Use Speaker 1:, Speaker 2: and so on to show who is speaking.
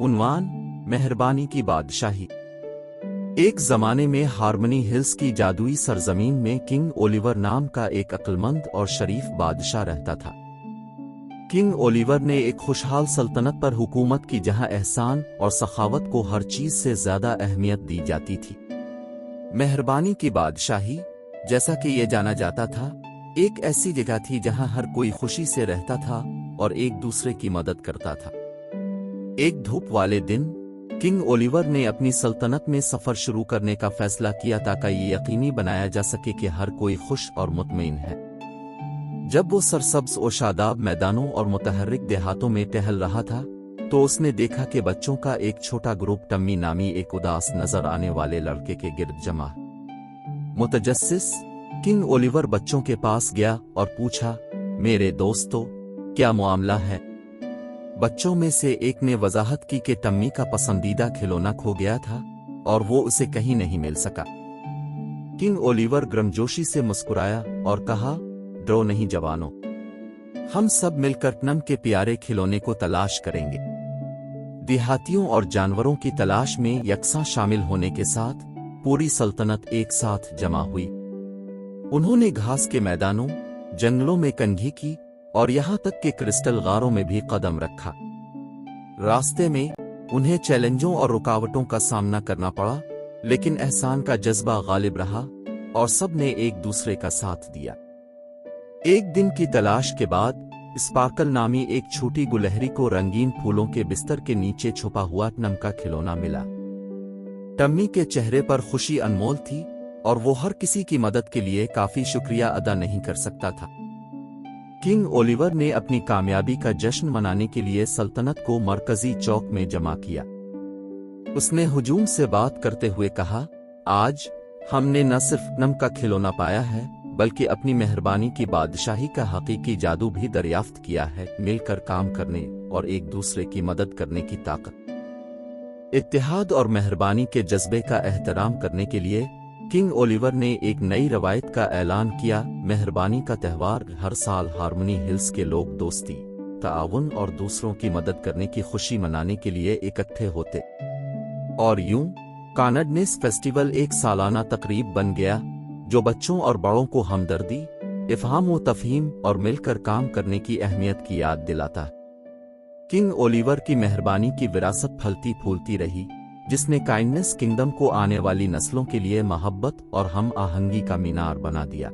Speaker 1: عنوان: مہربانی کی بادشاہی۔ ایک زمانے میں ہارمنی ہلز کی جادوئی سرزمین میں کنگ اولیور نام کا ایک عقلمند اور شریف بادشاہ رہتا تھا۔ کنگ اولیور نے ایک خوشحال سلطنت پر حکومت کی جہاں احسان اور سخاوت کو ہر چیز سے زیادہ اہمیت دی جاتی تھی۔ مہربانی کی بادشاہی، جیسا کہ یہ جانا جاتا تھا، ایک ایسی جگہ تھی جہاں ہر کوئی خوشی سے رہتا تھا اور ایک دوسرے کی مدد کرتا تھا۔ ایک دھوپ والے دن کنگ اولیور نے اپنی سلطنت میں سفر شروع کرنے کا فیصلہ کیا تاکہ یہ یقینی بنایا جا سکے کہ ہر کوئی خوش اور مطمئن ہے۔ جب وہ سرسبز و شاداب میدانوں اور متحرک دیہاتوں میں ٹہل رہا تھا تو اس نے دیکھا کہ بچوں کا ایک چھوٹا گروپ ٹمی نامی ایک اداس نظر آنے والے لڑکے کے گرد جمع۔ متجسس کنگ اولیور بچوں کے پاس گیا اور پوچھا، میرے دوستو، کیا معاملہ ہے؟ بچوں میں سے ایک نے وضاحت کی کہ ٹمی کا پسندیدہ کھلونا کھو گیا تھا اور وہ اسے کہیں نہیں مل سکا۔ کنگ اولیور گرمجوشی سے مسکرایا اور کہا، ڈرو نہیں جوانو، ہم سب مل کر ٹم کے پیارے کھلونے کو تلاش کریں گے۔ دیہاتیوں اور جانوروں کی تلاش میں یکساں شامل ہونے کے ساتھ پوری سلطنت ایک ساتھ جمع ہوئی۔ انہوں نے گھاس کے میدانوں، جنگلوں میں کنگھی کی اور یہاں تک کہ کرسٹل غاروں میں بھی قدم رکھا۔ راستے میں انہیں چیلنجوں اور رکاوٹوں کا سامنا کرنا پڑا، لیکن احسان کا جذبہ غالب رہا اور سب نے ایک دوسرے کا ساتھ دیا۔ ایک دن کی تلاش کے بعد اسپارکل نامی ایک چھوٹی گلہری کو رنگین پھولوں کے بستر کے نیچے چھپا ہوا ٹم کا کھلونا ملا۔ ٹمی کے چہرے پر خوشی انمول تھی اور وہ ہر کسی کی مدد کے لیے کافی شکریہ ادا نہیں کر سکتا تھا۔ کنگ اولیور نے اپنی کامیابی کا جشن منانے کے لیے سلطنت کو مرکزی چوک میں جمع کیا۔ اس نے ہجوم سے بات کرتے ہوئے کہا، آج ہم نے نہ صرف ٹم کا کھلونا پایا ہے بلکہ اپنی مہربانی کی بادشاہی کا حقیقی جادو بھی دریافت کیا ہے۔ مل کر کام کرنے اور ایک دوسرے کی مدد کرنے کی طاقت۔ اتحاد اور مہربانی کے جذبے کا احترام کرنے کے لیے کنگ اولیور نے ایک نئی روایت کا اعلان کیا۔ مہربانی کا تہوار ہر سال ہارمنی ہلز کے لوگ دوستی، تعاون اور دوسروں کی مدد کرنے کی خوشی منانے کے لیے اکٹھے ہوتے، اور یوں کانڈنیس فیسٹیول ایک سالانہ تقریب بن گیا جو بچوں اور بڑوں کو ہمدردی، افہام و تفہیم اور مل کر کام کرنے کی اہمیت کی یاد دلاتا ہے۔ کنگ اولیور کی مہربانی کی وراثت پھلتی پھولتی رہی، جس نے کائنڈنس کنگڈم کو آنے والی نسلوں کے لیے محبت اور ہم آہنگی کا مینار بنا دیا۔